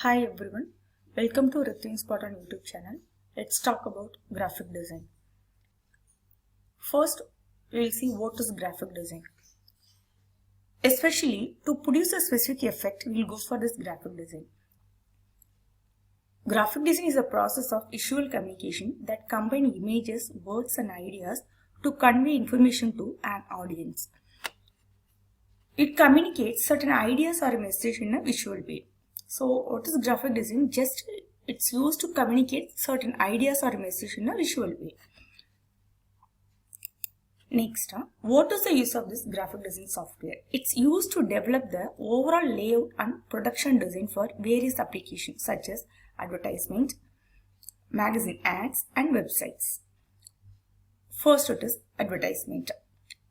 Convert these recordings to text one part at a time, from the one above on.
Hi everyone, welcome to Ritin Spot on YouTube channel. Let's talk about graphic design. First, we will see what is graphic design. Especially to produce a specific effect, we will go for this graphic design. Graphic design is a process of visual communication that combines images, words and ideas to convey information to an audience. It communicates certain ideas or a message in a visual way. So what is graphic design? Just it's used to communicate certain ideas or message in a visual way. Next, what is the use of this graphic design software? It's used to develop the overall layout and production design for various applications such as advertisement, magazine ads and websites. First, it is advertisement.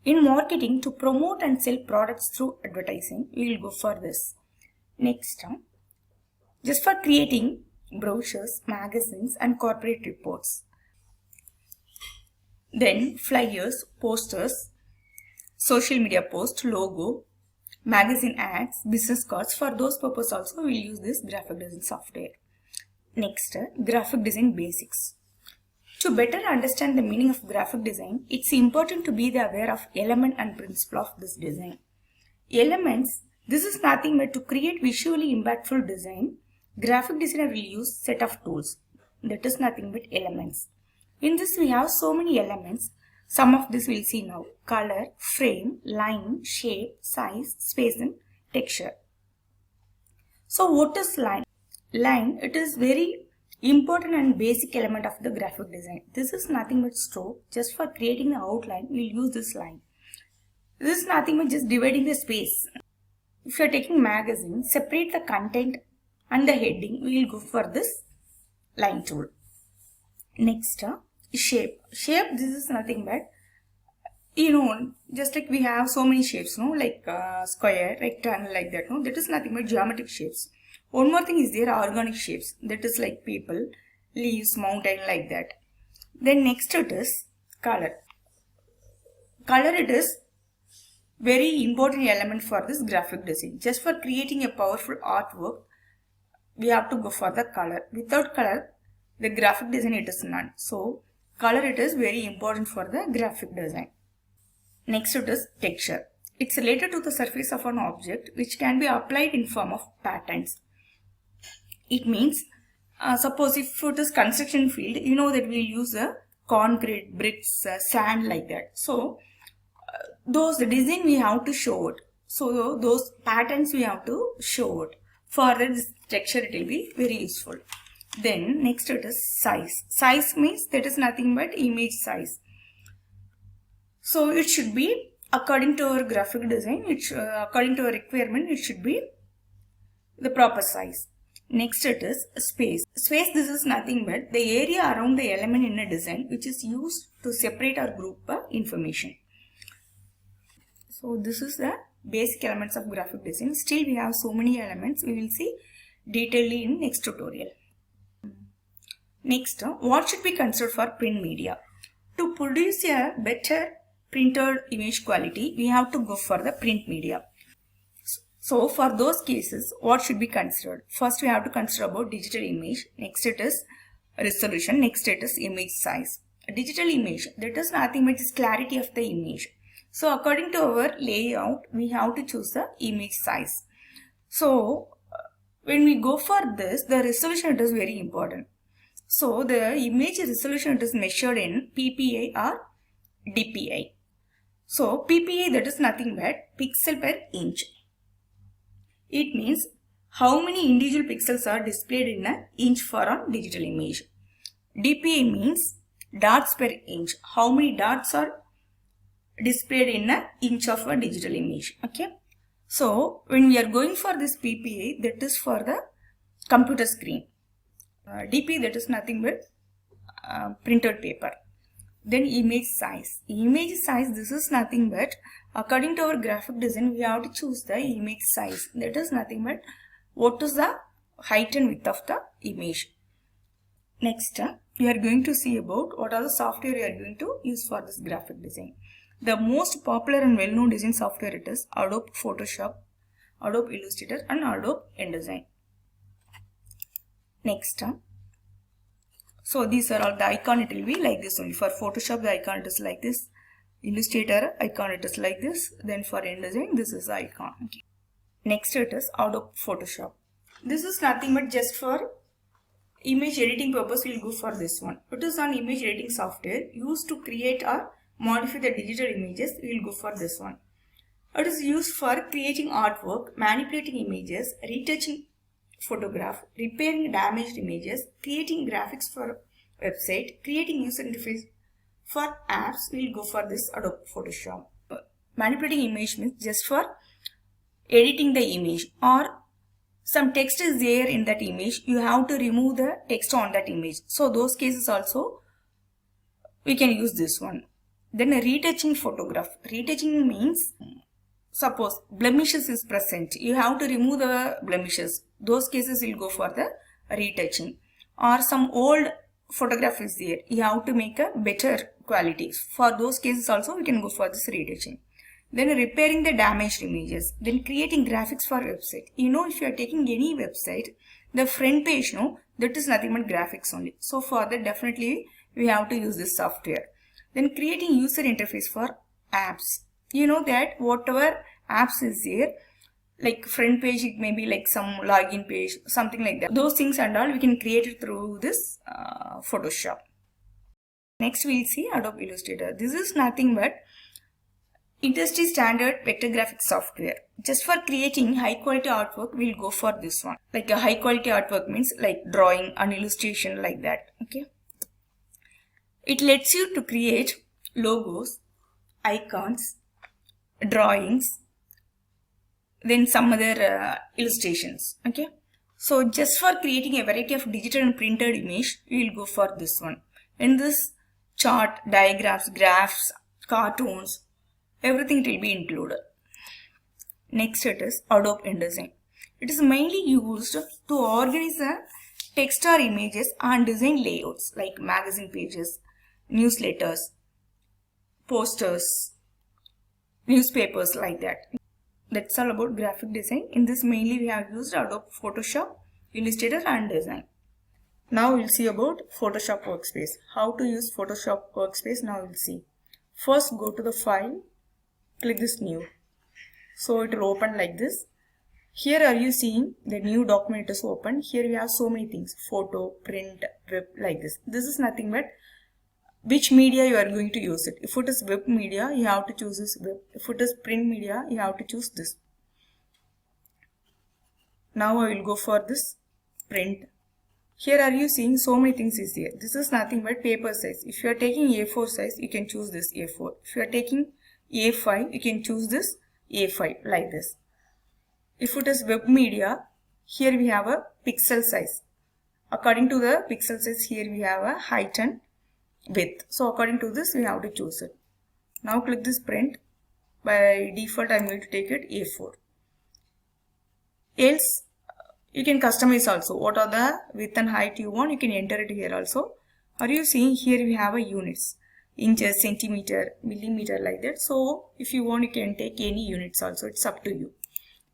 In marketing, to promote and sell products through advertising, we will go for this. Next, just for creating brochures, magazines and corporate reports. Then flyers, posters, social media posts, logo, magazine ads, business cards. For those purposes also we will use this graphic design software. Next, graphic design basics. To better understand the meaning of graphic design, it's important to be aware of element and principle of this design. Elements, this is nothing but to create visually impactful design. Graphic designer will use set of tools. That is nothing but elements. In this we have so many elements. Some of this we'll see now. Color, frame, line, shape, size, space and texture. So what is line? Line, it is very important and basic element of the graphic design. This is nothing but stroke. Just for creating the outline, we'll use this line. This is nothing but just dividing the space. If you are taking magazine, separate the content and the heading, we will go for this line tool. Next, shape. Shape, this is nothing but, just like we have so many shapes, like square, rectangle, like that. That is nothing but geometric shapes. One more thing is there, organic shapes. That is like people, leaves, mountain, like that. Then next it is color. Color, it is very important element for this graphic design. Just for creating a powerful artwork, we have to go for the color. Without color, the graphic design it is none. So color, it is very important for the graphic design. Next it is texture. It's related to the surface of an object which can be applied in form of patterns. It means, suppose if it is construction field, you know that we will use concrete, bricks, sand, like that. So the design we have to show it. So those patterns we have to show it. For this texture it will be very useful. Then next it is size. Size means that is nothing but image size. So it should be according to our graphic design, according to our requirement, it should be the proper size. Next it is space. Space, this is nothing but the area around the element in a design which is used to separate or group information. So this is the basic elements of graphic design. Still we have so many elements. We will see detailedly in next tutorial. Next, what should be considered for print media? To produce a better printed image quality, we have to go for the print media. So for those cases, what should be considered? First we have to consider about digital image. Next it is resolution. Next it is image size. Digital image, that is nothing but is clarity of the image. So according to our layout, we have to choose the image size. So when we go for this, the resolution, it is very important. So the image resolution, it is measured in ppi or dpi. So ppi, that is nothing but pixel per inch. It means how many individual pixels are displayed in an inch for a digital image. dpi means dots per inch. How many dots are displayed in an inch of a digital image. Okay. So when we are going for this ppi, that is for the computer screen. dp, that is nothing but printed paper. Then image size. Image size, this is nothing but according to our graphic design, we have to choose the image size. That is nothing but what is the height and width of the image. Next, we are going to see about what are the software we are going to use for this graphic design. The most popular and well-known design software it is Adobe Photoshop, Adobe Illustrator and Adobe InDesign. Next, so these are all the icon. It will be like this only. For Photoshop, the icon it is like this. Illustrator icon it is like this. Then for InDesign, this is the icon. Okay. Next it is Adobe Photoshop. This is nothing but just for image editing purpose. We'll go for this one. It is an image editing software used to create or modify the digital images. We'll go for this one. It is used for creating artwork, manipulating images, retouching photograph, repairing damaged images, creating graphics for website, creating user interface for apps. We'll go for this Adobe Photoshop. Manipulating image means just for editing the image, or some text is there in that image, you have to remove the text on that image. So those cases also we can use this one. Then a retouching photograph. Retouching means suppose blemishes is present, you have to remove the blemishes. Those cases will go for the retouching. Or some old photograph is there, you have to make a better quality. For those cases also we can go for this retouching. Then repairing the damaged images. Then creating graphics for website. You know, if you are taking any website, the front page, no, that is nothing but graphics only. So for that definitely we have to use this software. Then creating user interface for apps. You know that whatever apps is there, like front page, it may be like some login page, something like that. Those things and all we can create it through this Photoshop. Next we'll see Adobe Illustrator. This is nothing but industry standard vector graphics software. Just for creating high quality artwork, we'll go for this one. Like a high quality artwork means like drawing and illustration like that. Okay. It lets you to create logos, icons, drawings, then some other illustrations. Okay. So just for creating a variety of digital and printed image, we will go for this one. In this chart, diagrams, graphs, cartoons, everything it will be included. Next it is Adobe InDesign. It is mainly used to organize the text or images and design layouts like magazine pages, newsletters, posters, newspapers like that. That's all about graphic design. In this mainly we have used Adobe Photoshop, Illustrator and InDesign. Now we'll see about Photoshop Workspace. How to use Photoshop Workspace now we'll see. First go to the file, click this new. So it will open like this. Here are you seeing the new document is open. Here we have so many things, photo, print, web, like this. This is nothing but which media you are going to use it. If it is web media, you have to choose this web. If it is print media, you have to choose this. Now I will go for this print. Here are you seeing so many things is here. This is nothing but paper size. If you are taking A4 size, you can choose this A4. If you are taking A5, you can choose this A5 like this. If it is web media, here we have a pixel size. According to the pixel size, here we have a height and width. So according to this, we have to choose it. Now click this print. By default, I am going to take it A4. Else, you can customize also. What are the width and height you want, you can enter it here also. Are you seeing here we have a units, inches, centimeter, millimeter like that. So if you want, you can take any units also. It's up to you.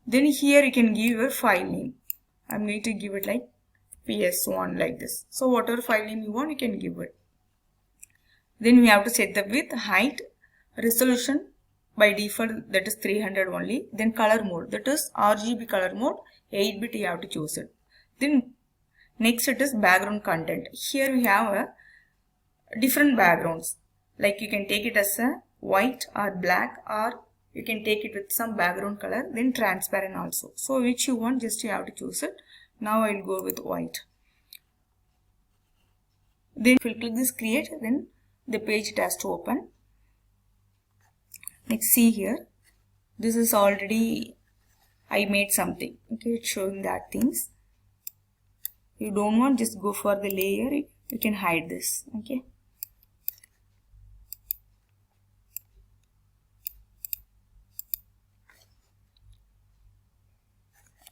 Then here you can give your file name. I'm going to give it like PS1 like this. So whatever file name you want, you can give it. Then we have to set the width, height, resolution. By default that is 300 only. Then color mode, that is RGB color mode, 8-bit you have to choose it. Then next it is background content. Here we have a different backgrounds. Like you can take it as a white or black, or you can take it with some background color, then transparent also. So which you want, just you have to choose it. Now I will go with white. Then if you click this create, then the page it has to open. Next see here, this is already I made something. Okay, it's showing that things. You don't want, just go for the layer, you can hide this. Okay.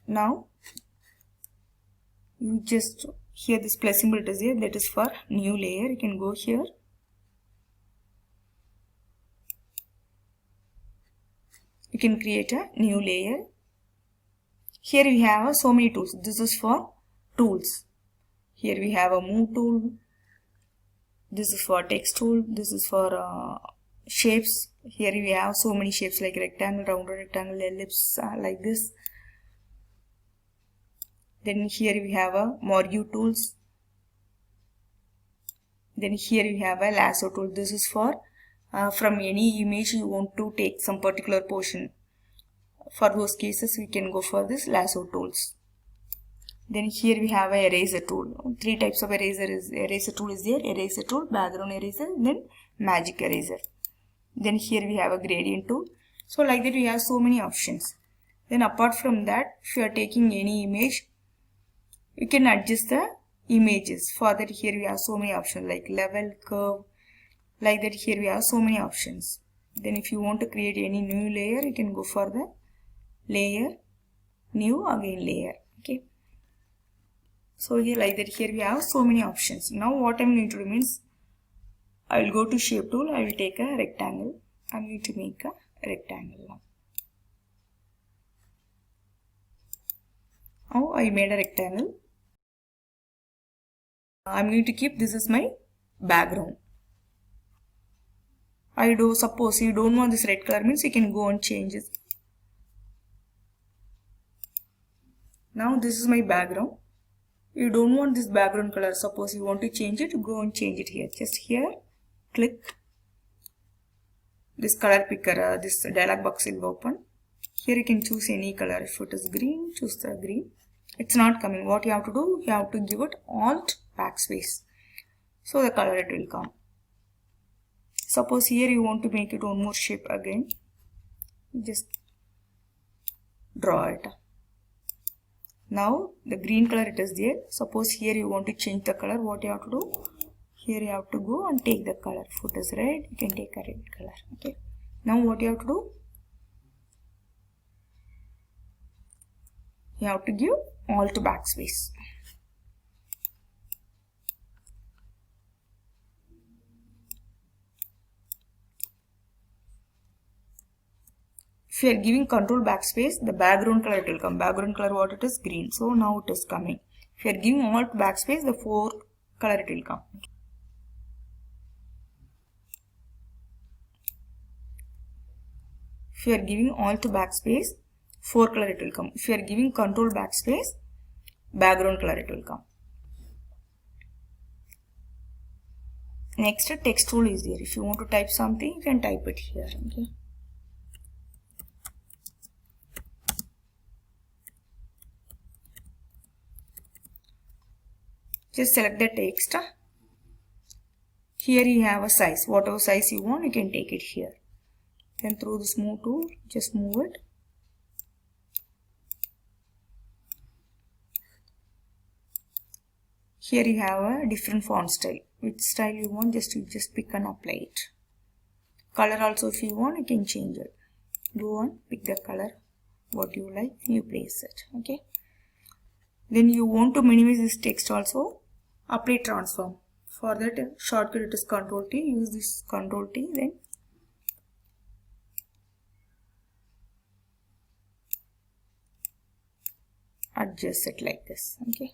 Now you just here this plus symbol is here, that is for new layer. You can go here. You can create a new layer. Here we have so many tools. This is for tools. Here we have a move tool. This is for text tool. This is for shapes. Here we have so many shapes like rectangle, rounded rectangle, ellipse, like this. Then here we have a Morgue tools. Then here we have a lasso tool. This is for from any image you want to take some particular portion. For those cases we can go for this lasso tools. Then here we have a eraser tool. Three types of eraser tool is there. Eraser tool, background eraser, then magic eraser. Then here we have a gradient tool. So like that we have so many options. Then apart from that, if you are taking any image, you can adjust the images. For that here we have so many options like level, curve. Like that here we have so many options. Then if you want to create any new layer, you can go for the layer, new, again layer. Okay. So here like that here we have so many options. Now what I'm going to do means, I will go to shape tool. I will take a rectangle. I'm going to make a rectangle now. Now I made a rectangle. I'm going to keep this as my background. Suppose you don't want this red color means you can go and change it. Now this is my background. You don't want this background color. Suppose you want to change it, go and change it here. Just here, click. This color picker, this dialog box will open. Here you can choose any color. If it is green, choose the green. It's not coming. What you have to do, you have to give it Alt backspace. So the color it will come. Suppose here you want to make it one more shape again. Just draw it. Now the green color it is there. Suppose here you want to change the color. What you have to do? Here you have to go and take the color. If it is red, you can take a red color. Okay. Now what you have to do? You have to give Alt backspace. If you are giving Control backspace, the background color it will come. Background color what it is? Green. So now it is coming. If you are giving Alt backspace, the 4 color it will come. If you are giving Alt backspace, 4 color it will come. If you are giving Control backspace, background color it will come. Next, text tool is there. If you want to type something, you can type it here. Okay. Just select the text. Here you have a size. Whatever size you want, you can take it here. Then through this move tool, just move it. Here you have a different font style. Which style you want, just pick and apply it. Color also if you want, you can change it. Go on, pick the color, what you like, you place it. Okay. Then you want to minimize this text also, apply transform. For that shortcut it is Ctrl T. Use this Ctrl T, then adjust it like this. Okay.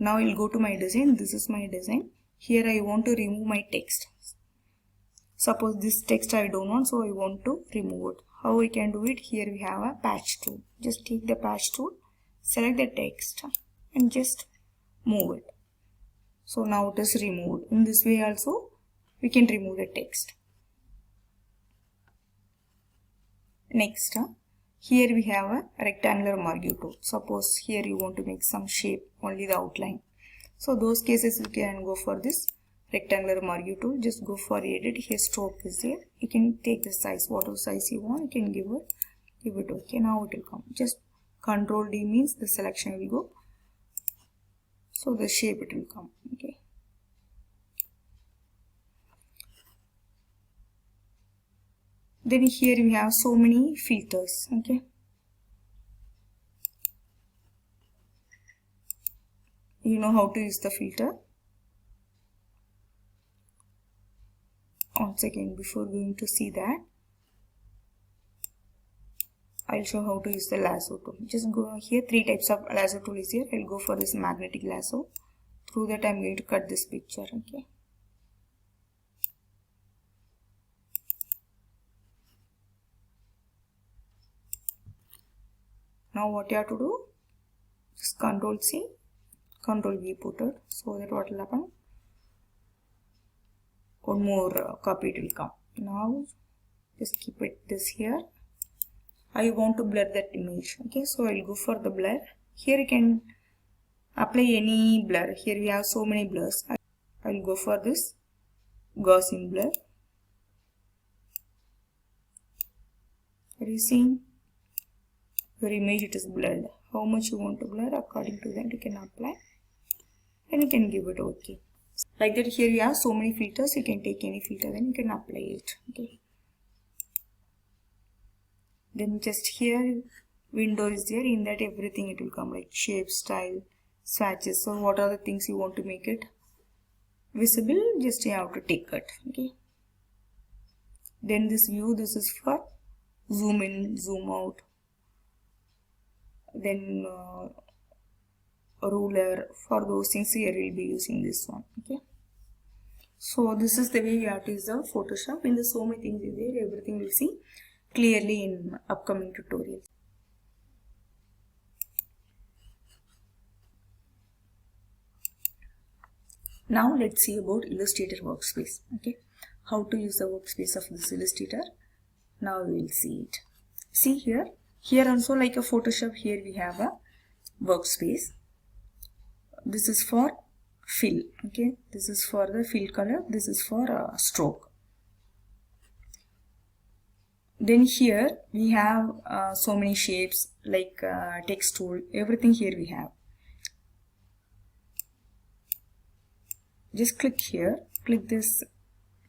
Now I will go to my design. This is my design. Here I want to remove my text. Suppose this text I don't want, so I want to remove it. How I can do it? Here we have a patch tool. Just take the patch tool, select the text and just move it. So now it is removed. In this way also we can remove the text. Next, here we have a rectangular Morgue tool. Suppose here you want to make some shape, only the outline. So those cases you can go for this rectangular Morgue tool. Just go for edit. Here stroke is there. You can take the size, whatever size you want. You can give it okay. Now it will come. Just Ctrl D means the selection will go. So the shape it will come. Okay. Then here we have so many filters. Okay. You know how to use the filter. One second, before going to see that, I'll show how to use the lasso tool. Just go here, 3 types of lasso tool is here. I'll go for this magnetic lasso. Through that I'm going to cut this picture. Okay. Now what you have to do, just Control C, Control V put it, so that what will happen, one more copy it will come. Now just keep it this here. I want to blur that image. Okay, so I'll go for the blur. Here you can apply any blur. Here we have so many blurs. I'll go for this Gaussian blur. Are you seeing? Your image it is blurred. How much you want to blur, according to that you can apply and you can give it OK. Like that, here you have so many filters. You can take any filter, then you can apply it. Okay. Then just here window is there. In that everything it will come, like shape, style, swatches. So what are the things you want to make it visible? Just you have to take it. Okay. Then this view, this is for zoom in, zoom out. Then ruler, for those things here we'll be using this one. Okay. So this is the way you have to use the Photoshop. In the so many things is there, everything we'll see clearly in upcoming tutorials. Now let's see about Illustrator Workspace. Okay, how to use the workspace of this Illustrator. Now we will see it. See here also, like a Photoshop, here we have a workspace. This is for fill. Okay, this is for the fill color. This is for stroke. Then here we have so many shapes, like text tool, everything here we have. Just click here, click this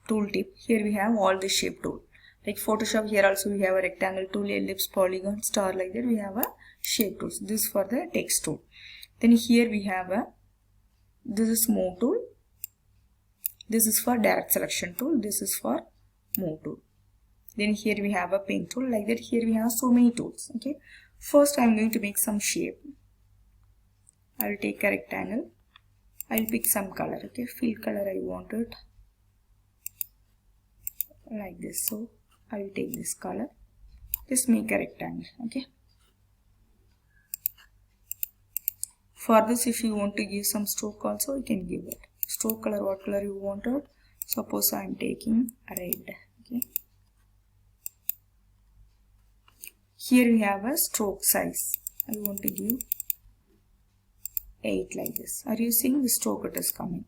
tooltip. Here we have all the shape tool. Like Photoshop, here also we have a rectangle tool, ellipse, polygon, star, like that we have a shape tools. This is for the text tool. Then here we have this is move tool. This is for direct selection tool. This is for move tool. Then here we have a pen tool. Like that, here we have so many tools. Okay. First I am going to make some shape. I will take a rectangle. I will pick some color. Okay. Fill color I want it like this. So I will take this color. Just make a rectangle. Okay. For this, if you want to give some stroke also, you can give it. Stroke color, what color you wanted. Suppose I am taking red. Okay. Here we have a stroke size. I want to give 8 like this. Are you seeing the stroke it is coming?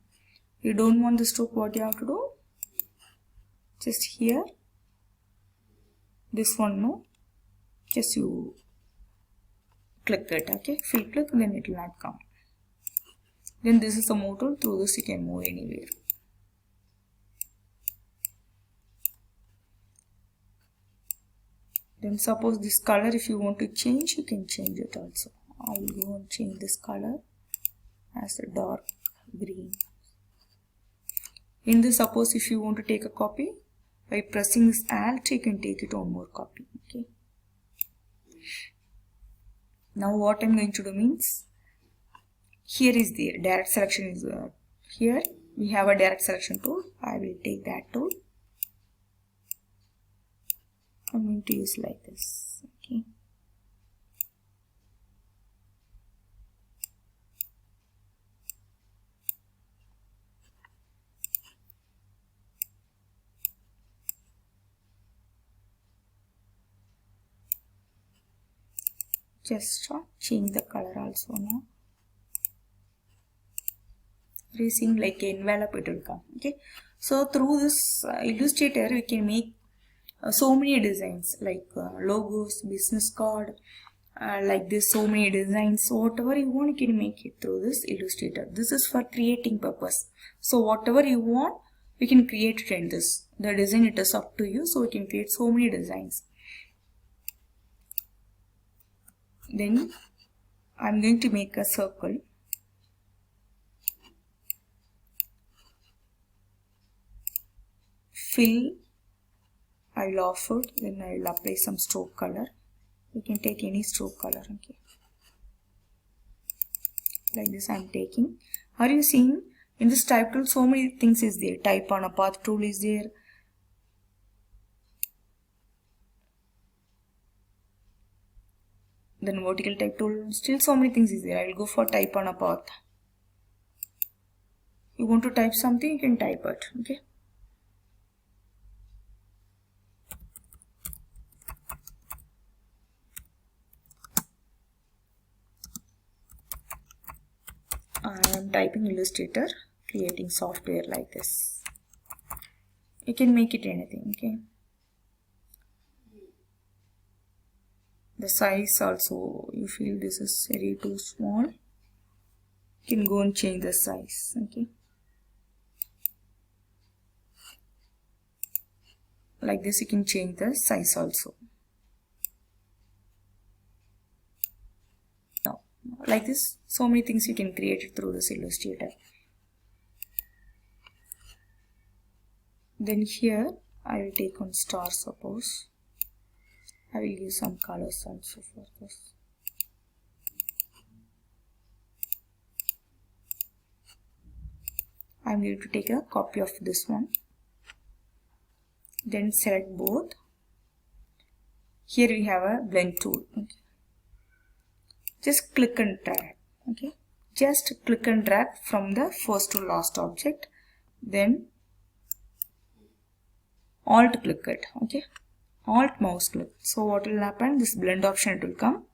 You don't want the stroke, what you have to do? Just here. This one, no. Just you click it. Okay. Fill click, then it will not come. Then this is a move tool. Through this you can move anywhere. Then suppose this color, if you want to change, you can change it also. I will go and change this color as a dark green. In this, suppose if you want to take a copy, by pressing this Alt, you can take it one more copy. Okay. Now what I am going to do means, here is the direct selection is here. We have a direct selection tool. I will take that tool. I'm going to use like this. Okay. Just change the color also now. Seeing like envelope it will come. Okay. So through this Illustrator we can make so many designs, like logos, business card, like this, so many designs. So whatever you want, you can make it through this Illustrator. This is for creating purpose. So whatever you want, you can create it in this. The design, it is up to you. So you can create so many designs. Then I'm going to make a circle. fill, I will off it, then I will apply some stroke color. You can take any stroke color, okay. Like this I am taking. Are you seeing in this type tool so many things is there? Type on a path tool is there. Then vertical type tool, still so many things is there. I will go for type on a path. You want to type something, you can type it, okay. I am typing Illustrator, creating software like this. You can make it anything, okay. The size also, you feel this is very too small, you can go and change the size, okay. Like this you can change the size also. Now, like this, so many things you can create it through this Illustrator. Then here I will take on star, suppose. I will use some colors also for this. I am going to take a copy of this one. Then select both. Here we have a blend tool. Okay. Just click and drag. Okay. Just click and drag from the first to last object. Then Alt click it. Okay. Alt mouse click. So what will happen? This blend option it will come.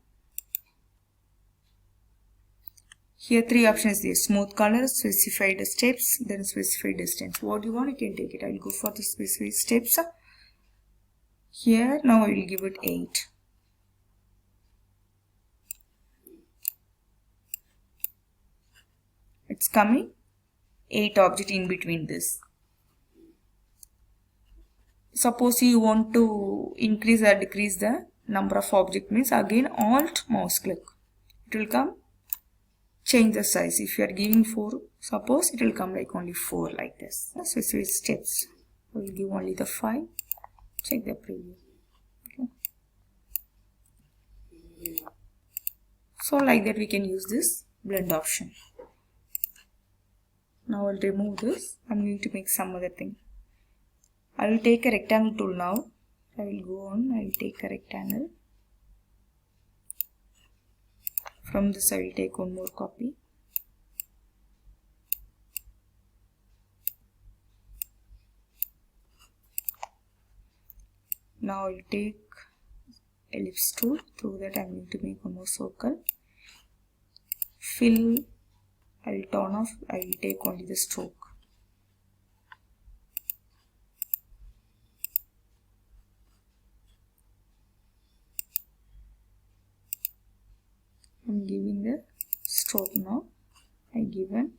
Here three options there: smooth color, specified steps, then specified distance. What you want, you can take it. I will go for the specified steps. Here now I will give it 8. It's coming 8 object in between this. Suppose you want to increase or decrease the number of object, means again Alt mouse click. It will come. Change the size. If you are giving 4, suppose it will come like only 4 like this. Specific steps. We will give only the 5. Check the preview. Okay. So like that we can use this blend option. Now I'll remove this. I'm going to make some other thing. I will take a rectangle tool now. I will go on. I will take a rectangle. From this I will take one more copy. Now I will take ellipse tool. Through that I am going to make one more circle. Fill, I will turn off. I will take only the stroke. I am giving the stroke now. I given.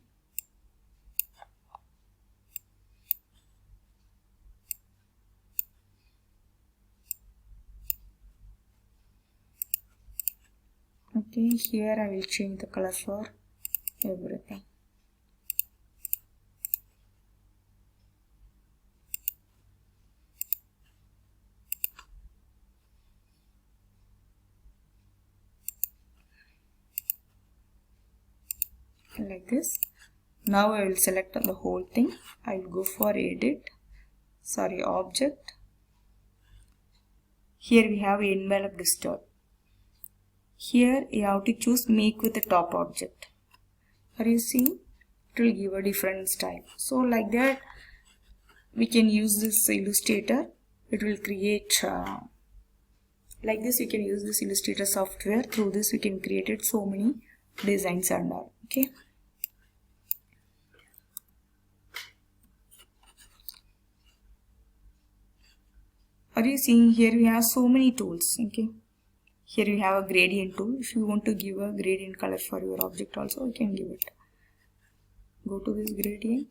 Okay, here I will change the color for everything. Like this. Now I will select the whole thing. I will go for object. Here we have envelope distort. Here you have to choose make with the top object. Are you seeing? It will give a different style. So like that we can use this Illustrator. It will create like this. You can use this Illustrator software. Through this we can create it so many designs and all. Okay. Are you seeing? Here we have so many tools. Okay. Here you have a gradient tool. If you want to give a gradient color for your object also, you can give it. Go to this gradient.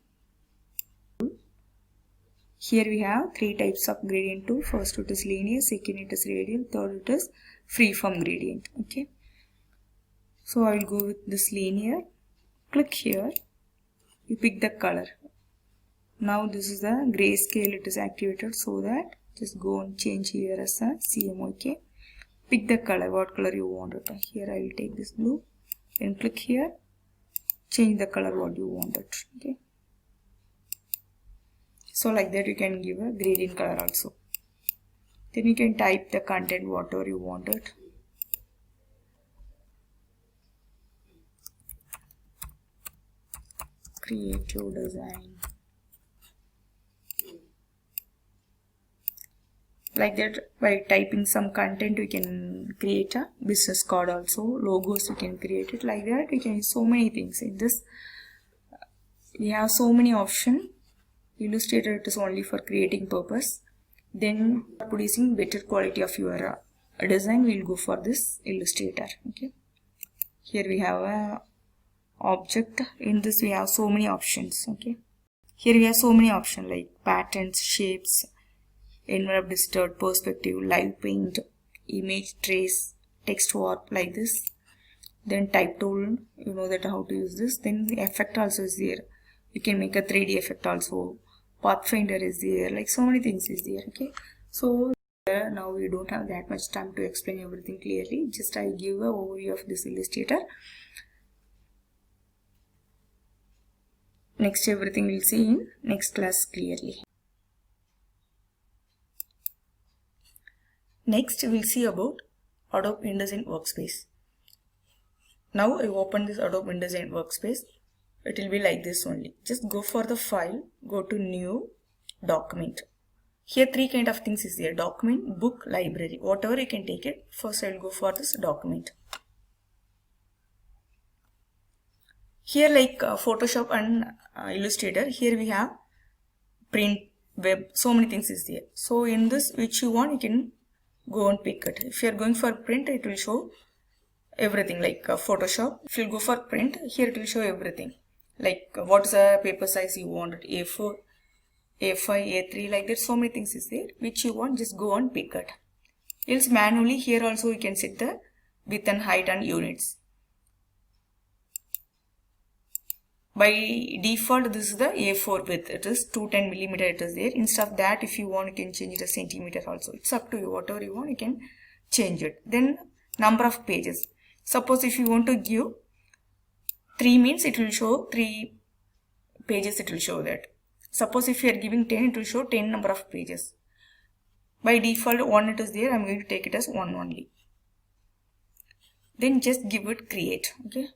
Here we have 3 types of gradient tool. First it is linear, second it is radial, third it is freeform gradient. Okay. So I will go with this linear. Click here. You pick the color. Now this is the grayscale, it is activated, so that just go and change here as a CMYK. Pick the color, what color you want it. Here I will take this blue, then click here, change the color what you want it. Okay. So like that you can give a gradient color also. Then you can type the content whatever you want it. Creative design. Like that, by typing some content we can create a business card also, logos we can create it. Like that we can use so many things. In this we have so many options. Illustrator, it is only for creating purpose. Then producing better quality of your design, we'll go for this Illustrator. Okay. Here we have a object. In this we have so many options. Okay. Here we have so many options like patterns, shapes, envelope, distort, perspective, live paint, image trace, text warp, like this. Then type tool, you know that how to use this. Then the effect also is there. You can make a 3D effect also. Pathfinder is there, like so many things is there. Okay, so now we don't have that much time to explain everything clearly. Just I give an overview of this Illustrator. Next everything we'll see in next class clearly. Next we'll see about Adobe InDesign Workspace. Now I open this Adobe InDesign Workspace. It will be like this only. Just go for the file, go to new, document. Here three kind of things is there: document, book, library, whatever you can take it. First I will go for this document. Here like Photoshop and Illustrator, here we have print, web, so many things is there. So in this which you want, you can go and pick it. If you are going for print, it will show everything like Photoshop. If you go for print, here it will show everything. Like what is the paper size you want, A4, A5, A3, like that, so many things is there. Which you want, just go and pick it. Else manually here also you can set the width and height and units. By default this is the A4 width, it is 210 millimeter it is there. Instead of that, if you want, you can change it a centimeter also. It's up to you, whatever you want you can change it. Then number of pages. Suppose if you want to give 3 means it will show 3 pages, it will show that. Suppose if you are giving 10, it will show 10 number of pages. By default 1 it is there, I am going to take it as 1 only. Then just give it create. Okay.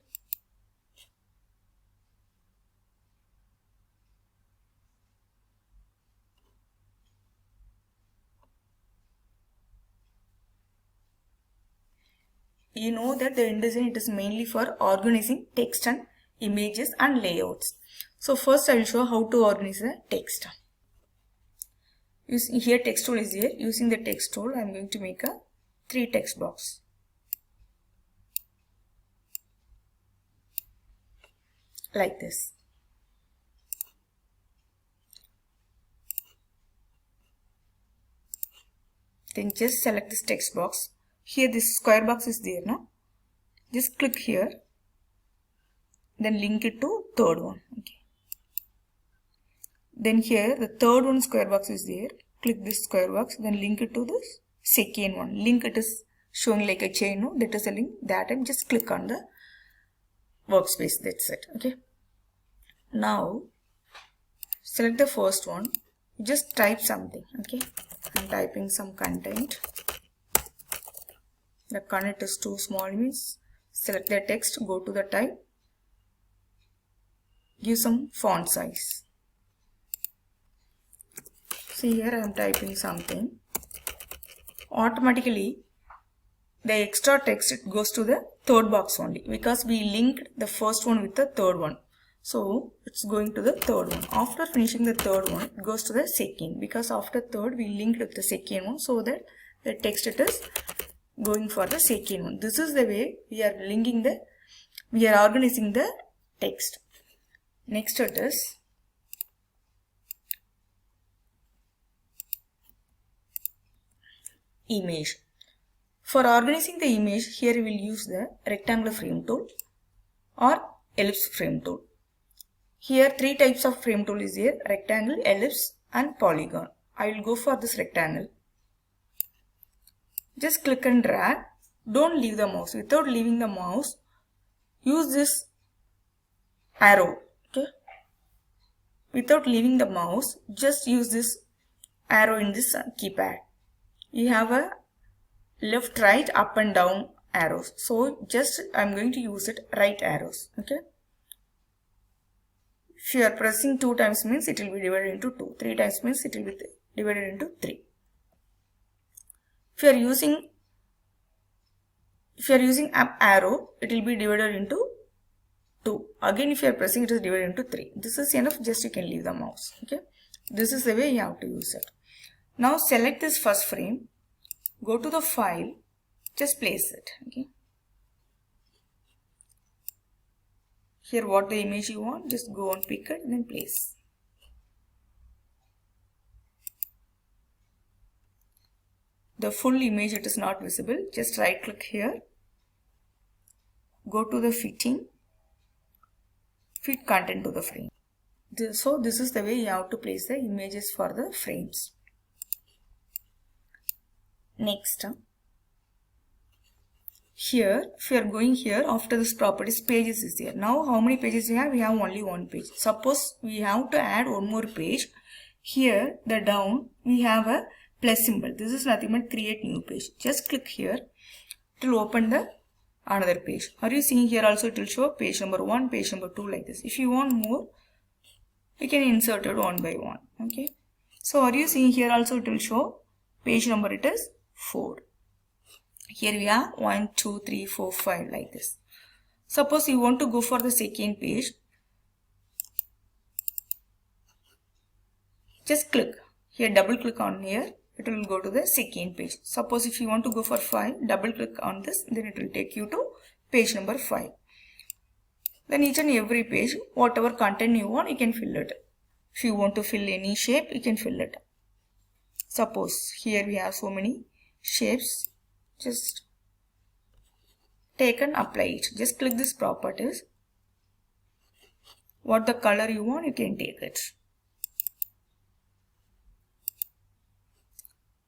You know that the InDesign, it is mainly for organizing text and images and layouts. So first I will show how to organize the text. Here text tool is here. Using the text tool I am going to make a 3 text box. Like this. Then just select this text box. Here this square box is there, no? Just click here. Then link it to third one. Okay. Then here the third one square box is there. Click this square box. Then link it to this second one. Link, it is showing like a chain, no? That is a link. That time just click on the workspace. That's it. Okay. Now select the first one. Just type something. Okay. I'm typing some content. The content is too small means select the text, go to the type, give some font size. See here I am typing something. Automatically the extra text, it goes to the third box only because we linked the first one with the third one. So it's going to the third one. After finishing the third one, it goes to the second, because after third we linked with the second one, so that the text, it is going for the second one. This is the way we are linking we are organizing the text. Next it is image. For organizing the image, here we will use the rectangular frame tool or ellipse frame tool. Here 3 types of frame tool is here: rectangle, ellipse and polygon. I will go for this rectangle. Just click and drag. Don't leave the mouse. Without leaving the mouse, use this arrow. Okay. Without leaving the mouse, just use this arrow in this keypad. You have a left, right, up and down arrows. So just I'm going to use it right arrows. Okay. If you are pressing 2 times means it will be divided into 2. 3 times means it will be divided into 3. If you are using up arrow, it will be divided into 2. Again, if you are pressing, it is divided into 3. This is enough. Just you can leave the mouse. Okay. This is the way you have to use it. Now select this first frame. Go to the file. Just place it. Okay. Here, what the image you want, just go and pick it and then place. The full image, it is not visible. Just right click here. Go to the fitting. Fit content to the frame. So this is the way you have to place the images for the frames. Next, here, if you are going here, after this properties, pages is there. Now how many pages we have? We have only one page. Suppose we have to add one more page. Here, the down, we have a plus symbol. This is nothing but create new page. Just click here. It will open the another page. Are you seeing here also it will show page number 1, page number 2 like this. If you want more, you can insert it one by one. Okay. So are you seeing here also it will show page number, it is 4. Here we have 1, 2, 3, 4, 5 like this. Suppose you want to go for the second page. Just click. Here double click on here. It will go to the second page. Suppose if you want to go for 5, double click on this. Then it will take you to page number 5. Then each and every page, whatever content you want, you can fill it. If you want to fill any shape, you can fill it. Suppose here we have so many shapes. Just take and apply it. Just click this properties. What the color you want, you can take it.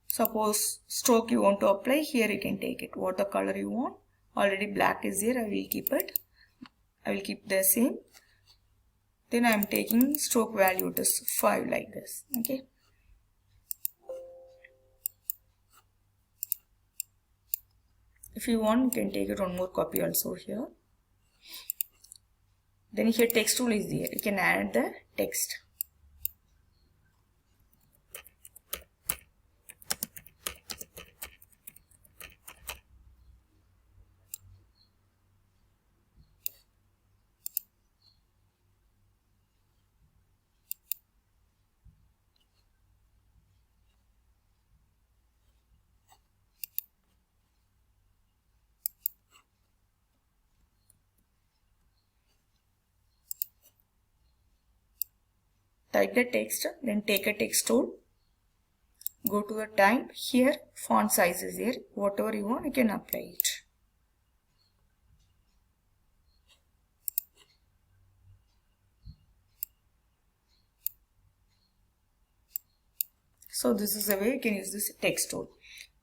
Suppose stroke you want to apply, here you can take it. What the color you want. Already black is here, I will keep it. I will keep the same. Then I am taking stroke value to 5 like this. Okay. If you want, you can take it one more copy also here. Then here text tool is there. You can add the text. Type the text, then take a text tool. Go to the type. Here font size is here. Whatever you want, you can apply it. So this is the way you can use this text tool.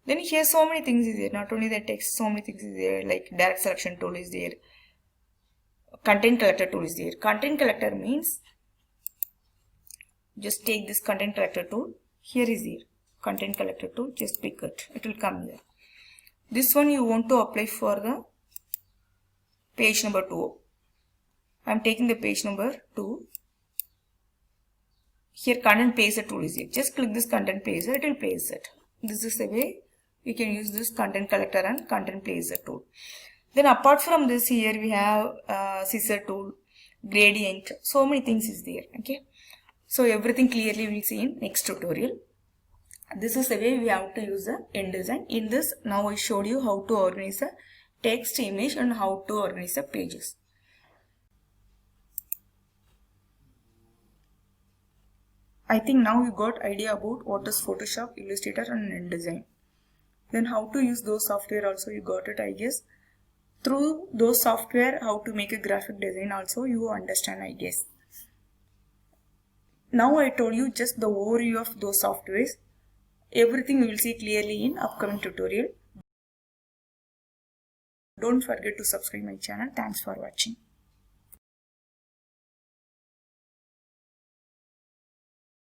Then here so many things is there. Not only the text, so many things is there. Like direct selection tool is there. Content collector tool is there. Content collector means just take this content collector tool. Here is here. Content collector tool. Just pick it. It will come here. This one you want to apply for the page number 2. I am taking the page number 2. Here content placer tool is here. Just click this content placer. It will place it. This is the way we can use this content collector and content placer tool. Then apart from this, here we have scissor tool, gradient. So many things is there. Okay. So everything clearly we will see in next tutorial. This is the way we have to use the InDesign. In this, now I showed you how to organize the text, image and how to organize the pages. I think now you got idea about what is Photoshop, Illustrator and InDesign. Then how to use those software also you got it, I guess. Through those software, how to make a graphic design also you understand, I guess. Now I told you just the overview of those softwares. Everything we will see clearly in upcoming tutorial. Don't forget to subscribe my channel. Thanks for watching.